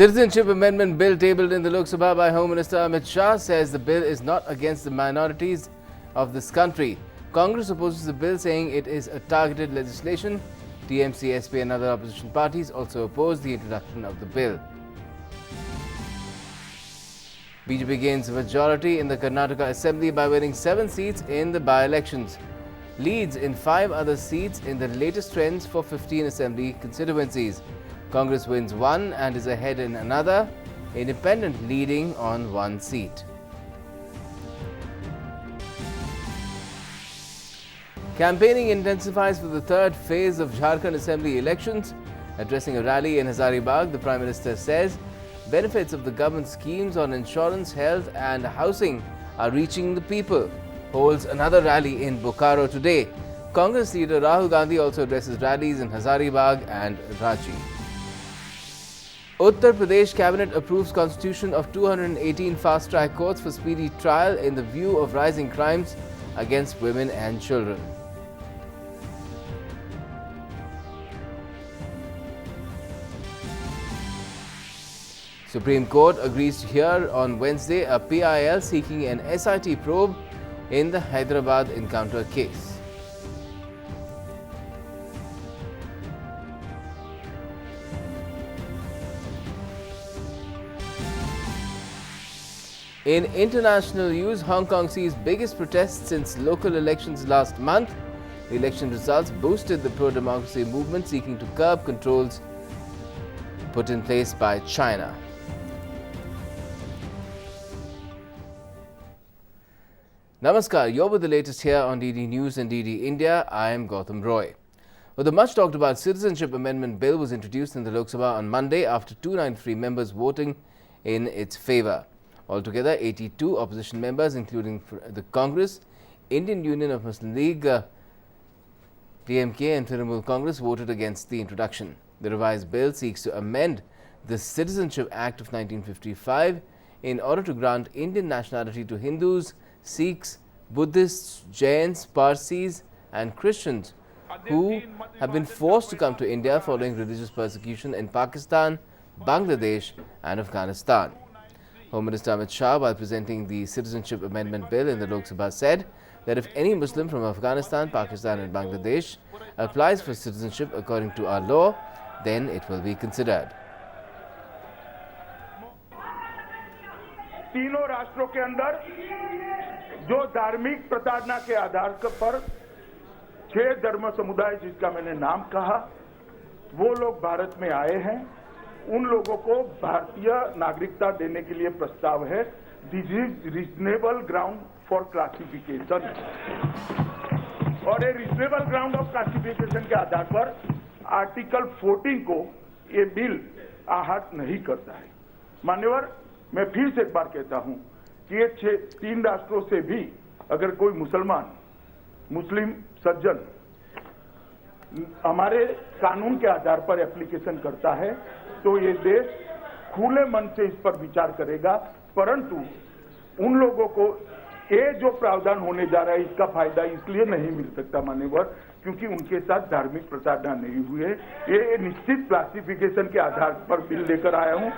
Citizenship Amendment Bill tabled in the Lok Sabha by Home Minister Amit Shah says the bill is not against the minorities of this country. Congress opposes the bill, saying it is a targeted legislation. TMC, SP and other opposition parties also oppose the introduction of the bill. BJP gains a majority in the Karnataka Assembly by winning 7 seats in the by-elections. Leads in 5 other seats in the latest trends for 15 Assembly constituencies. Congress wins 1 and is ahead in another. Independent leading on 1 seat. Campaigning intensifies for the 3rd phase of Jharkhand Assembly elections. Addressing a rally in Hazaribagh, the Prime Minister says benefits of the government schemes on insurance, health and housing are reaching the people. Holds another rally in Bokaro today. Congress leader Rahul Gandhi also addresses rallies in Hazaribagh and Ranchi. Uttar Pradesh Cabinet approves constitution of 218 fast-track courts for speedy trial in the view of rising crimes against women and children. Supreme Court agrees to hear on Wednesday a PIL seeking an SIT probe in the Hyderabad encounter case. In international news, Hong Kong sees biggest protests since local elections last month. The election results boosted the pro-democracy movement seeking to curb controls put in place by China. Namaskar, you're with the latest here on DD News and DD India. I am Gautam Roy. Well, the much talked about Citizenship Amendment Bill was introduced in the Lok Sabha on Monday after 293 members voting in its favour. Altogether, 82 opposition members, including the Congress, Indian Union of Muslim League, DMK and Trinamool Congress, voted against the introduction. The revised bill seeks to amend the Citizenship Act of 1955 in order to grant Indian nationality to Hindus, Sikhs, Buddhists, Jains, Parsis and Christians who have been forced to come to India following religious persecution in Pakistan, Bangladesh and Afghanistan. Home Minister Amit Shah, while presenting the Citizenship Amendment Bill in the Lok Sabha, said that if any Muslim from Afghanistan, Pakistan and Bangladesh applies for citizenship according to our law, then it will be considered. तीनों राष्ट्रों के अंदर जो धार्मिक प्रताड़ना के आधार पर 6 धर्म समुदाय जिसका मैंने नाम कहा, वो लोग भारत में आए हैं, उन लोगों को भारतीय नागरिकता देने के लिए प्रस्ताव है. This is reasonable ground for classification और ये रीजनेबल ग्राउंड ऑफ क्लासिफिकेशन के आधार पर आर्टिकल 14 को ये बिल आहत नहीं करता है. मान्यवर, मैं फिर से एक बार कहता हूं कि ये 3 राष्ट्रों से भी अगर कोई मुस्लिम सज्जन हमारे कानून के आधार पर एप्लीकेशन करता है तो ये देश खुले मन से इस पर विचार करेगा. परंतु उन लोगों को ये जो प्रावधान होने जा रहा है इसका फायदा इसलिए नहीं मिल सकता मान्यवर क्योंकि उनके साथ धार्मिक प्रताड़ना नहीं हुई है. ये निश्चित क्लासिफिकेशन के आधार पर बिल लेकर आया हूं.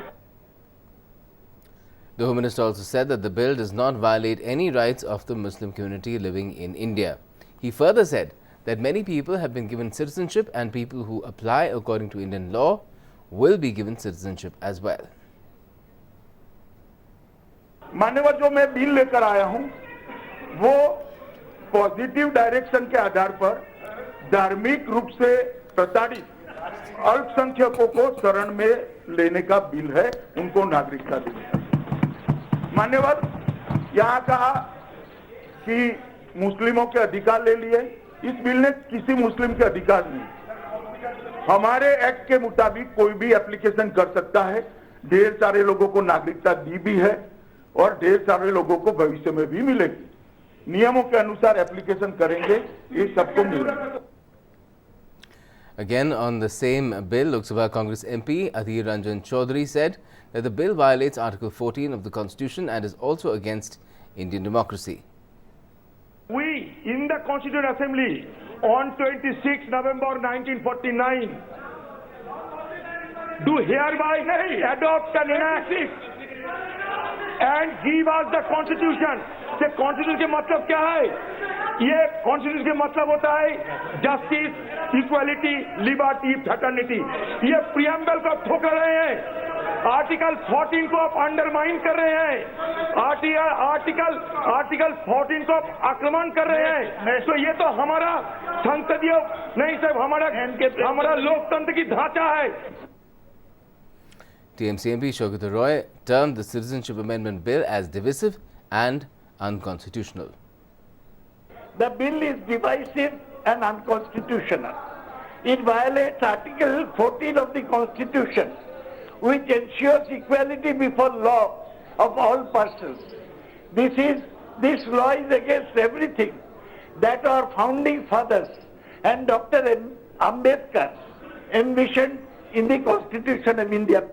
The Home Minister also said that the bill does not violate any rights of the Muslim community living in India. He further said that many people have been given citizenship and people who apply according to Indian law will be given citizenship as well. मान्यवर, जो मैं bill लेकर आया हूं वो positive direction के आधार पर धार्मिक रूप से प्रताड़ित अल्पसंख्यकों को शरण में लेने का बिल है, उनको नागरिकता देने का. मान्यवर, यहां कहा कि मुस्लिमों के अधिकार ले लिए. इस बिल ने किसी मुस्लिम के अधिकार नहीं. हमारे एक्ट के मुताबिक कोई भी एप्लीकेशन कर सकता है. ढेर सारे लोगों को नागरिकता दी भी है और ढेर सारे लोगों को भविष्य में भी मिलेगी. नियमों के अनुसार एप्लीकेशन करेंगे, ये सबको मिलेगा. Again on the same bill, Lok Sabha Congress MP Adhir Ranjan Chaudhary said that the bill violates Article 14 of the Constitution and is also against Indian democracy. We in the Constituent Assembly on 26 November 1949 do hereby adopt an enact and give us the constitution. ये constitution के मतलब क्या है? ये constitution के मतलब होता है जस्टिस, इक्वालिटी, लिबर्टी, फ्रेटर्निटी. ये प्रियम्बल को ठोकर रहे हैं, आर्टिकल 14 को आप अंडरमाइन कर रहे हैं, आर्टिकल 14 को आप आक्रमण कर रहे हैं. तो ये तो हमारा संसदीय नहीं साहब, हमारा लोकतंत्र की ढांचा है. TMC MP Shaukat Roy termed the Citizenship Amendment Bill as divisive and unconstitutional. The bill is divisive and unconstitutional. It violates Article 14 of the Constitution, which ensures equality before law of all persons. This law is against everything that our founding fathers and Dr. Ambedkar envisioned in the Constitution of India.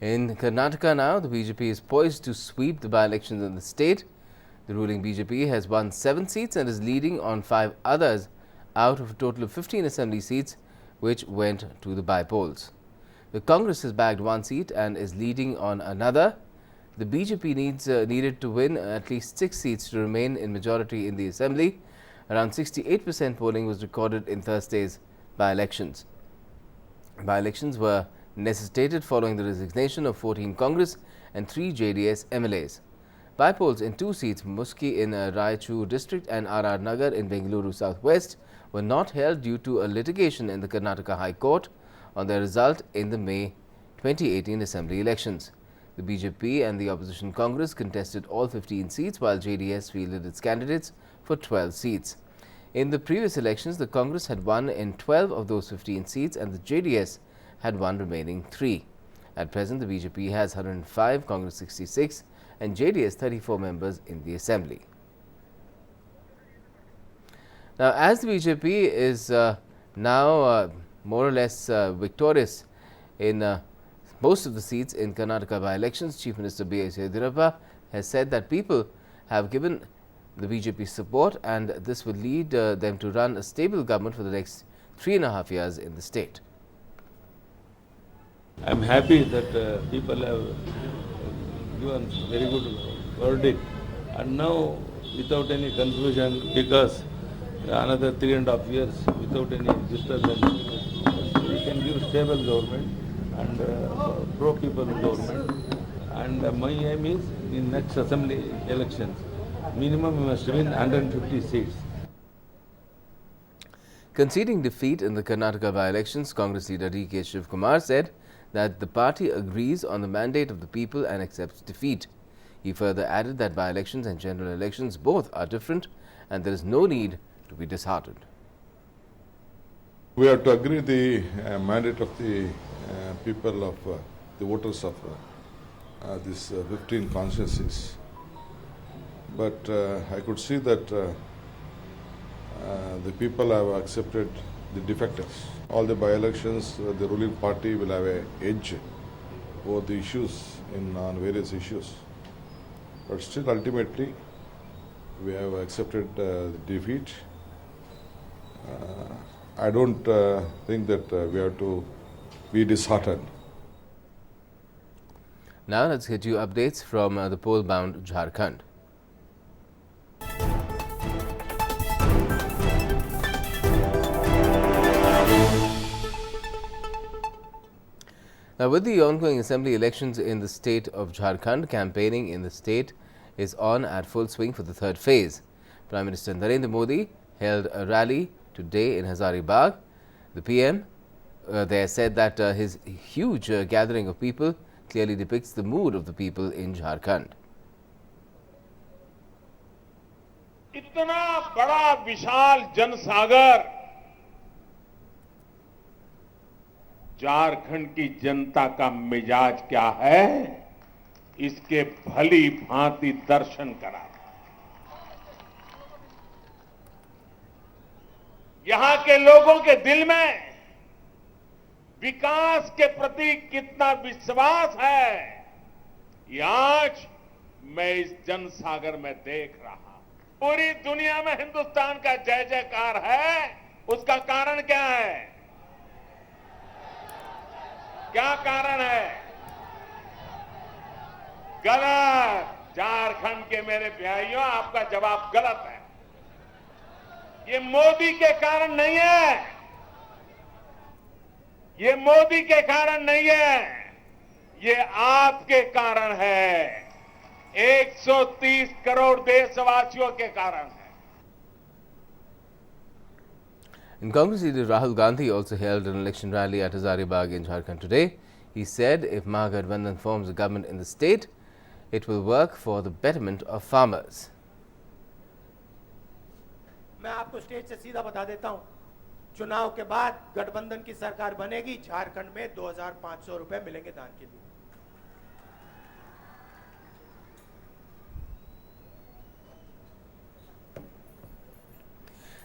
In Karnataka now, the BJP is poised to sweep the by-elections in the state. The ruling BJP has won 7 seats and is leading on 5 others out of a total of 15 assembly seats which went to the by-polls. The Congress has bagged 1 seat and is leading on another. The BJP needed to win at least 6 seats to remain in majority in the assembly. Around 68% polling was recorded in Thursday's by-elections. By-elections were necessitated following the resignation of 14 Congress and 3 JDS MLAs. By-polls in 2 seats, Muski in Raichur district and RR Nagar in Bengaluru Southwest, were not held due to a litigation in the Karnataka High Court on their result in the May 2018 assembly elections. The BJP and the opposition Congress contested all 15 seats while JDS fielded its candidates for 12 seats. In the previous elections, the Congress had won in 12 of those 15 seats and the JDS had won remaining 3. At present, the BJP has 105, Congress 66 and JDS 34 members in the assembly. Now, as the BJP is now more or less victorious in most of the seats in Karnataka by-elections, Chief Minister B.S. Yediyurappa has said that people have given the BJP support and this will lead them to run a stable government for the next 3.5 years in the state. I am happy that people have given very good verdict, and now without any confusion, because another 3.5 years without any disturbance, we can give stable government and pro-people government. And my aim is in next assembly elections, minimum we must win 150 seats. Conceding defeat in the Karnataka by-elections, Congress leader D.K. Shivkumar said that the party agrees on the mandate of the people and accepts defeat. He further added that by-elections and general elections both are different and there is no need to be disheartened. We have to agree the mandate of the people of the voters of these 15 constituencies. But I could see that the people have accepted the defectors. All the by-elections, the ruling party will have an edge over the issues on various issues. But still, ultimately, we have accepted the defeat. I don't think that we have to be disheartened. Now let's get you updates from the poll-bound Jharkhand. Now, with the ongoing assembly elections in the state of Jharkhand, campaigning in the state is on at full swing for the 3rd phase. Prime Minister Narendra Modi held a rally today in Hazaribagh. The PM there said that his huge gathering of people clearly depicts the mood of the people in Jharkhand. इतना बड़ा विशाल जनसागर झारखंड की जनता का मिजाज क्या है, इसके भली भांति दर्शन करा। यहां के लोगों के दिल में विकास के प्रति कितना विश्वास है, ये आज मैं इस जनसागर में देख रहा हूं। पूरी दुनिया में हिंदुस्तान का जय जयकार है, उसका कारण क्या है? क्या कारण है? गलत। झारखंड के मेरे भाइयों, आपका जवाब गलत है। ये मोदी के कारण नहीं है, ये मोदी के कारण नहीं है, ये आपके कारण है। 130 करोड़ देशवासियों के कारण है। And Congress leader Rahul Gandhi also held an election rally at Hazaribagh in Jharkhand today. He said if Mahagathbandhan forms a government in the state, it will work for the betterment of farmers. मैं आपको stage से सीधा बता देता हूं, चुनाव के बाद गठबंधन की सरकार बनेगी, झारखंड में 2500 रुपए मिलेंगे धान के लिए।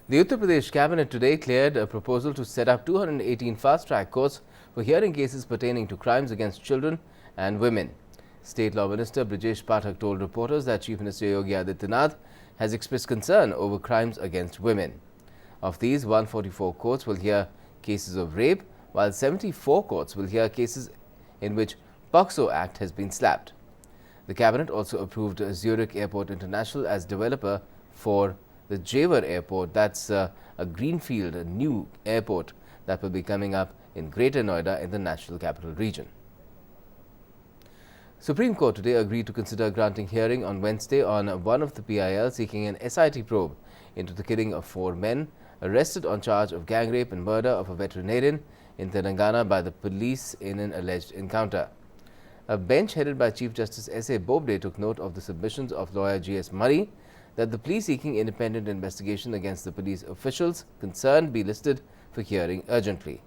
The Uttar Pradesh cabinet today cleared a proposal to set up 218 fast-track courts for hearing cases pertaining to crimes against children and women. State Law Minister Brijesh Pathak told reporters that Chief Minister Yogi Adityanath has expressed concern over crimes against women. Of these, 144 courts will hear cases of rape, while 74 courts will hear cases in which POCSO Act has been slapped. The cabinet also approved Zurich Airport International as developer for the Jewar Airport. That's a greenfield, a new airport that will be coming up in Greater Noida in the National Capital Region. Supreme Court today agreed to consider granting hearing on Wednesday on one of the PIL seeking an SIT probe into the killing of 4 men arrested on charge of gang rape and murder of a veterinarian in Telangana by the police in an alleged encounter. A bench headed by Chief Justice S.A. Bobde took note of the submissions of lawyer G.S. Murray that the plea seeking independent investigation against the police officials concerned be listed for hearing urgently.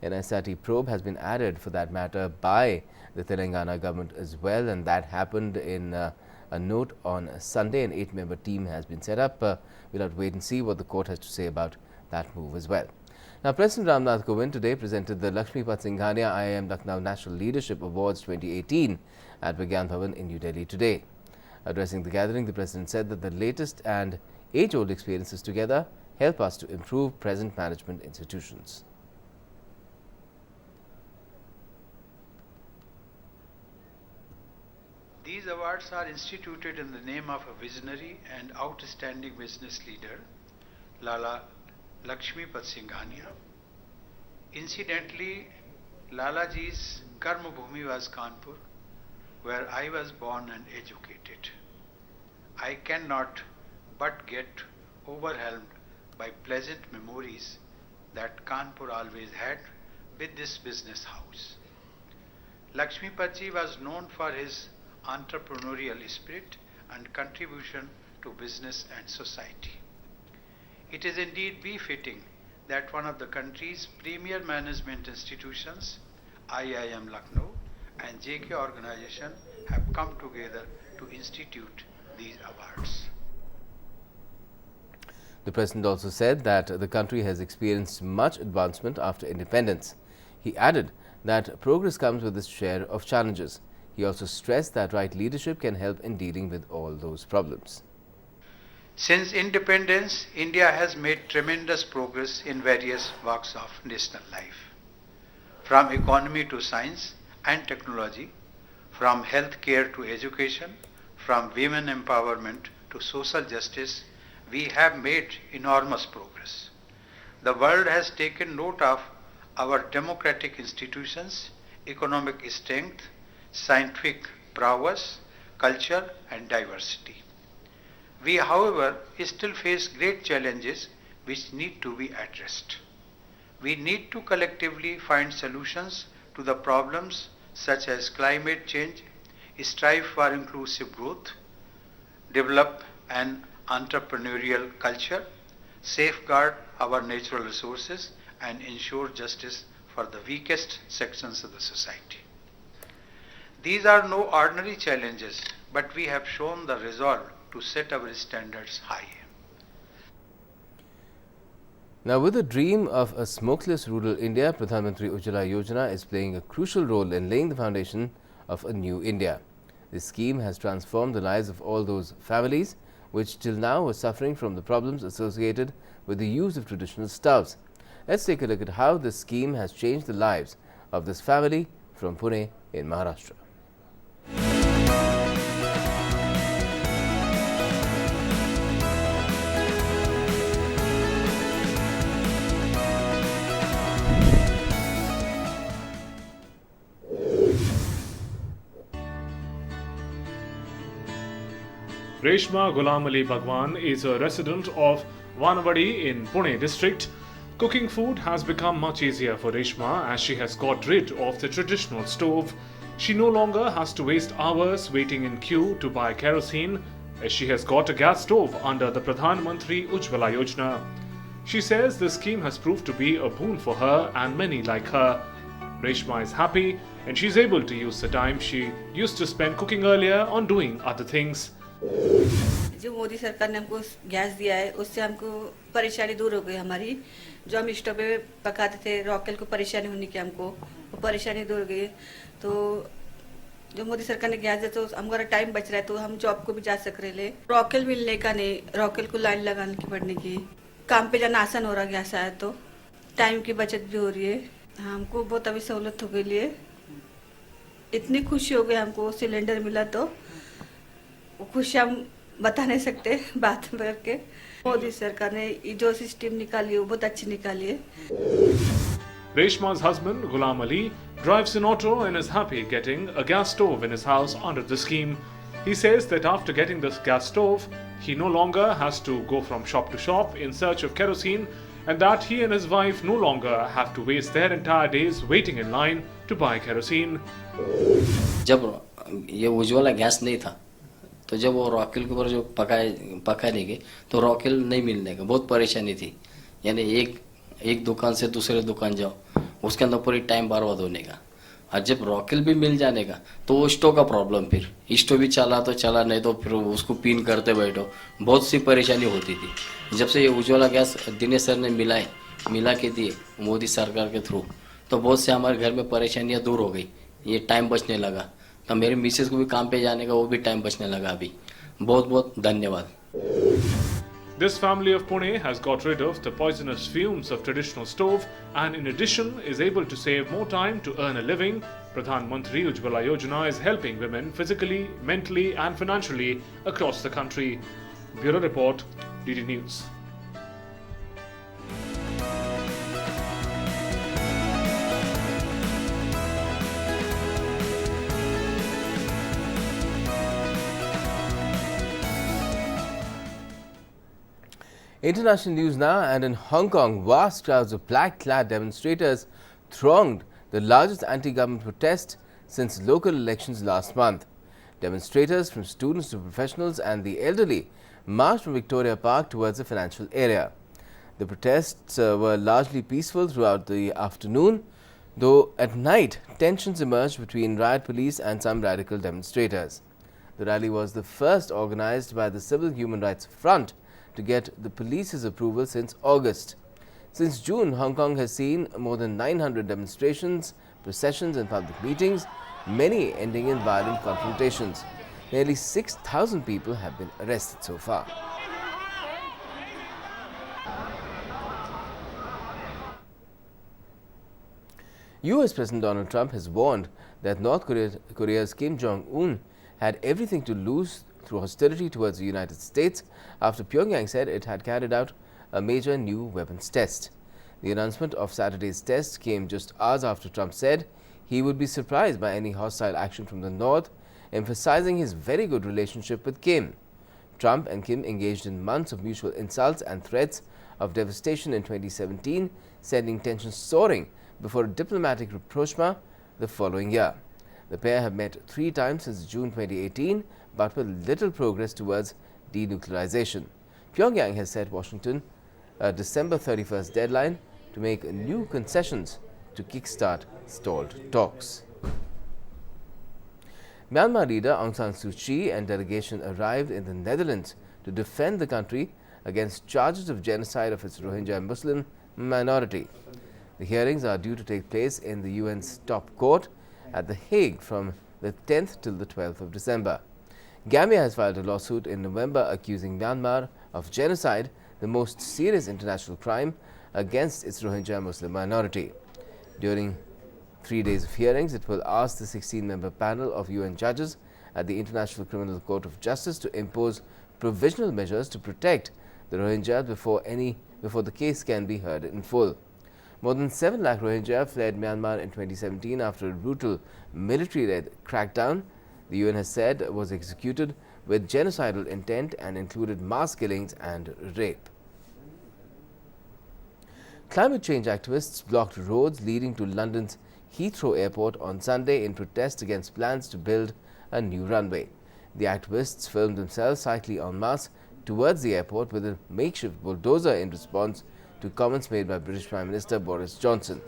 An SIT probe has been added for that matter by the Telangana government as well, and that happened in a note on Sunday. An 8-member team has been set up. We'll have to wait and see what the court has to say about that move as well. Now, President Ramnath Kovind today presented the Lakshmipat Singhania IIM Lucknow National Leadership Awards 2018 at Vigyan Bhavan in New Delhi today. Addressing the gathering, the President said that the latest and age-old experiences together help us to improve present management institutions. These awards are instituted in the name of a visionary and outstanding business leader, Lala Lakshmipat Singhania. Incidentally, Lalaji's Karma Bhumi was Kanpur, where I was born and educated. I cannot but get overwhelmed by pleasant memories that Kanpur always had with this business house. Lakshmipatji was known for his entrepreneurial spirit and contribution to business and society. It is indeed befitting that one of the country's premier management institutions, IIM Lucknow and JK organization have come together to institute these awards. The President also said that the country has experienced much advancement after independence. He added that progress comes with its share of challenges. He also stressed that right leadership can help in dealing with all those problems. Since independence, India has made tremendous progress in various walks of national life. From economy to science and technology, from healthcare to education, from women empowerment to social justice, we have made enormous progress. The world has taken note of our democratic institutions, economic strength, scientific prowess, culture and diversity. We, however, still face great challenges which need to be addressed. We need to collectively find solutions to the problems such as climate change, strive for inclusive growth, develop an entrepreneurial culture, safeguard our natural resources and ensure justice for the weakest sections of the society. These are no ordinary challenges, but we have shown the resolve to set our standards high. Now, with the dream of a smokeless rural India, Pradhanmantri Ujjwala Yojana is playing a crucial role in laying the foundation of a new India. This scheme has transformed the lives of all those families which till now were suffering from the problems associated with the use of traditional stoves. Let's take a look at how this scheme has changed the lives of this family from Pune in Maharashtra. Reshma Ghulam Ali Bhagwan is a resident of Vanavadi in Pune district. Cooking food has become much easier for Reshma as she has got rid of the traditional stove. She no longer has to waste hours waiting in queue to buy kerosene as she has got a gas stove under the Pradhanmantri Ujjwala Yojana. She says this scheme has proved to be a boon for her and many like her. Reshma is happy and she is able to use the time she used to spend cooking earlier on doing other things. जो मोदी सरकार ने हमको gas दिया है उससे हमको परेशानी दूर हो गई हमारी। जो हम स्टोव पे पकाते थे रॉकेल को परेशानी होने की हमको वो परेशानी दूर हो गई। तो जो मोदी सरकार ने गैस दिया तो हमारा टाइम बच रहा है तो हम जॉब को भी जा सक रहे। रॉकेल मिलने का नहीं, रॉकेल को लाइन लगाने की पड़ने की, काम पे जाना आसान हो रहा गैस आया तो टाइम की बचत भी हो रही है। हमको बहुत अभी सहूलत हो गई है। इतनी खुशी हो गई हमको सिलेंडर मिला तो वो खुशी हम बता नहीं सकते बात करके। मोदी सरकार ने जो सिस्टम निकाली है वो बहुत अच्छी निकाली है। Reshma's husband Ghulam Ali drives an auto and is happy getting a gas stove in his house under the scheme. He says that after getting this gas stove, he no longer has to go from shop to shop in search of kerosene and that he and his wife no longer have to waste their entire days waiting in line to buy kerosene. जब ये Ujjwala gas नहीं था तो जब वो रॉकेल के ऊपर जो पकाने के तो रॉकेल नहीं मिलने का बहुत परेशानी थी। यानी एक दुकान से दूसरे दुकान जाओ उसके अंदर पूरी टाइम बर्बाद होने का। और जब रॉकेल भी मिल जाने का तो वो स्टोव का प्रॉब्लम, फिर स्टोव भी चला तो चला नहीं तो फिर उसको पिन करते बैठो, बहुत सी परेशानी होती थी। जब से ये उज्ज्वला गैस दिनेश सर ने मिला के दिए मोदी सरकार के थ्रू तो बहुत से हमारे घर में परेशानियाँ दूर हो गई। ये टाइम बचने लगा तो मेरे मिसेस को भी काम पे जाने का वो भी टाइम बचने लगा। अभी बहुत बहुत धन्यवाद। This family of Pune has got rid of the poisonous fumes of traditional stove and in addition is able to save more time to earn a living. Pradhanmantri Ujjwala Yojana is helping women physically, mentally and financially across the country. Bureau Report, DD News. International news now, and in Hong Kong, vast crowds of black-clad demonstrators thronged the largest anti-government protest since local elections last month. Demonstrators from students to professionals and the elderly marched from Victoria Park towards the financial area. The protests were largely peaceful throughout the afternoon, though at night tensions emerged between riot police and some radical demonstrators. The rally was the first organized by the Civil Human Rights Front to get the police's approval since August. Since June, Hong Kong has seen more than 900 demonstrations, processions and public meetings, many ending in violent confrontations. Nearly 6,000 people have been arrested so far. US President Donald Trump has warned that North Korea's Kim Jong-un had everything to lose through hostility towards the United States after Pyongyang said it had carried out a major new weapons test. The announcement of Saturday's test came just hours after Trump said he would be surprised by any hostile action from the North, emphasizing his very good relationship with Kim. Trump and Kim engaged in months of mutual insults and threats of devastation in 2017, sending tensions soaring before a diplomatic rapprochement the following year. The pair have met 3 times since June 2018, but with little progress towards denuclearization. Pyongyang has set Washington a December 31st deadline to make new concessions to kickstart stalled talks. Myanmar leader Aung San Suu Kyi and delegation arrived in the Netherlands to defend the country against charges of genocide of its Rohingya Muslim minority. The hearings are due to take place in the UN's top court at The Hague from the 10th till the 12th of December. Gambia has filed a lawsuit in November accusing Myanmar of genocide, the most serious international crime against its Rohingya Muslim minority. During 3 days of hearings, it will ask the 16-member panel of UN judges at the International Criminal Court of Justice to impose provisional measures to protect the Rohingyas before the case can be heard in full. More than 7 lakh Rohingya fled Myanmar in 2017 after a brutal military-led crackdown the UN has said was executed with genocidal intent and included mass killings and rape. Climate change activists blocked roads leading to London's Heathrow airport on Sunday in protest against plans to build a new runway. The activists filmed themselves cycling en masse towards the airport with a makeshift bulldozer in response to comments made by British Prime Minister Boris Johnson.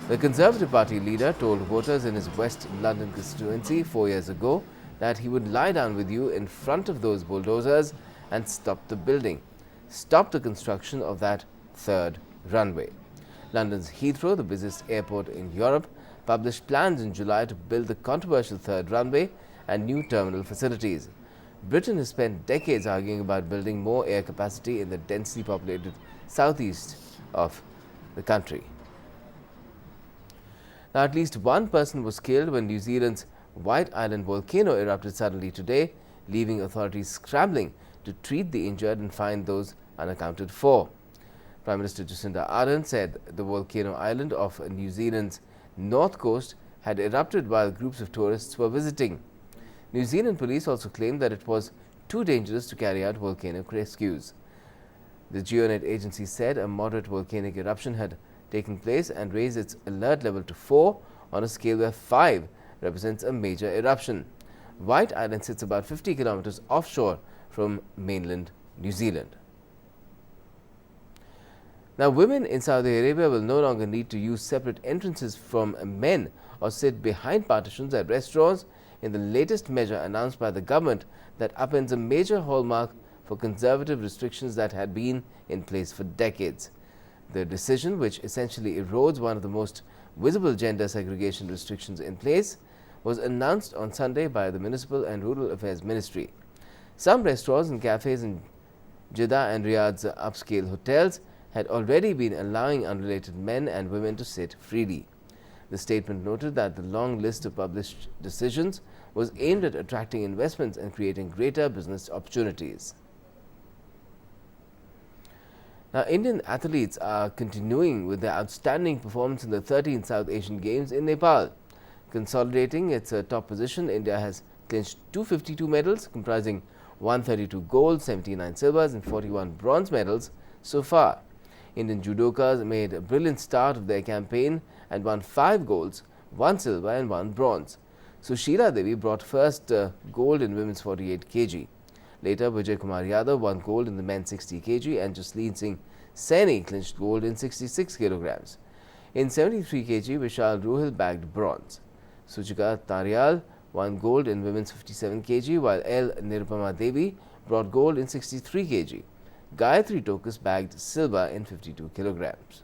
The Conservative Party leader told voters in his West London constituency 4 years ago that he would lie down with you in front of those bulldozers and stop the building, stop the construction of that third runway. London's Heathrow, the busiest airport in Europe, published plans in July to build the controversial third runway and new terminal facilities. Britain has spent decades arguing about building more air capacity in the densely populated southeast of the country. Now, at least one person was killed when New Zealand's White Island volcano erupted suddenly today, leaving authorities scrambling to treat the injured and find those unaccounted for. Prime Minister Jacinda Ardern said the volcano island off New Zealand's north coast had erupted while groups of tourists were visiting. New Zealand police also claimed that it was too dangerous to carry out volcanic rescues. The GeoNet agency said a moderate volcanic eruption had taken place and raised its alert level to 4 on a scale where 5 represents a major eruption. White Island sits about 50 kilometers offshore from mainland New Zealand. Now, women in Saudi Arabia will no longer need to use separate entrances from men or sit behind partitions at restaurants in the latest measure announced by the government that upends a major hallmark for conservative restrictions that had been in place for decades. The decision, which essentially erodes one of the most visible gender segregation restrictions in place, was announced on Sunday by the Municipal and Rural Affairs Ministry. Some restaurants and cafes in Jeddah and Riyadh's upscale hotels had already been allowing unrelated men and women to sit freely. The statement noted that the long list of published decisions was aimed at attracting investments and creating greater business opportunities. Now, Indian athletes are continuing with their outstanding performance in the 13th South Asian Games in Nepal. Consolidating its top position, India has clinched 252 medals comprising 132 gold, 79 silvers and 41 bronze medals so far. Indian judokas made a brilliant start of their campaign and won 5 golds, 1 silver and 1 bronze. Sushila Devi brought first gold in women's 48 kg. Later, Vijay Kumar Yadav won gold in the men's 60 kg and Jasleen Singh Saini clinched gold in 66 kilograms. In 73 kg, Vishal Ruhil bagged bronze. Suchika Taryal won gold in women's 57 kg, while L. Nirupama Devi brought gold in 63 kg. Gayatri Tokus bagged silver in 52 kilograms.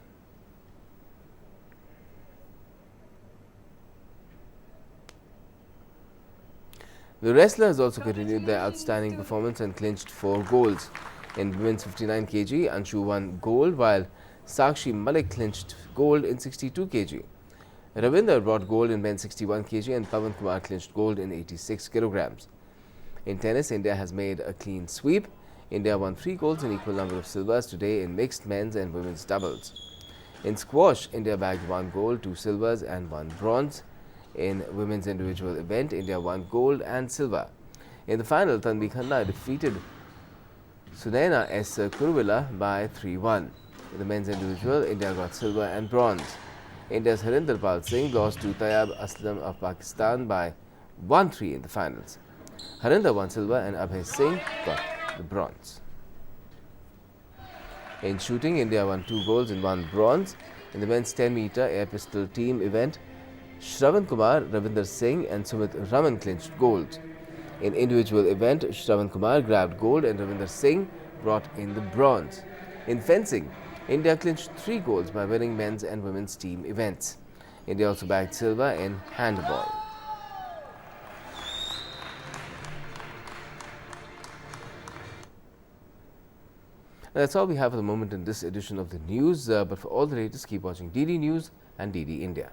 The wrestlers also continued their outstanding performance and clinched 4 golds. In women's 59 kg, Anshu won gold, while Sakshi Malik clinched gold in 62 kg. Ravinder brought gold in men's 61 kg and Pavan Kumar clinched gold in 86 kilograms. In tennis, India has made a clean sweep. India won 3 golds and equal number of silvers today in mixed men's and women's doubles. In squash, India bagged 1 gold, 2 silvers and 1 bronze. In women's individual event, India won gold and silver. In the final, Tanvi Khanna defeated Sunaina S. Kuruvilla by 3-1. In the men's individual, India got silver and bronze. India's Harinder Pal Singh lost to Tayyab Aslam of Pakistan by 1-3 in the finals. Harinder won silver and Abhay Singh got the bronze. In shooting, India won 2 golds and 1 bronze. In the men's 10-meter air pistol team event, Shravan Kumar, Ravinder Singh and Sumit Raman clinched gold. In individual event, Shravan Kumar grabbed gold and Ravinder Singh brought in the bronze. In fencing, India clinched 3 golds by winning men's and women's team events. India also bagged silver in handball. That's all we have for the moment in this edition of the news. But for all the latest, keep watching DD News and DD India.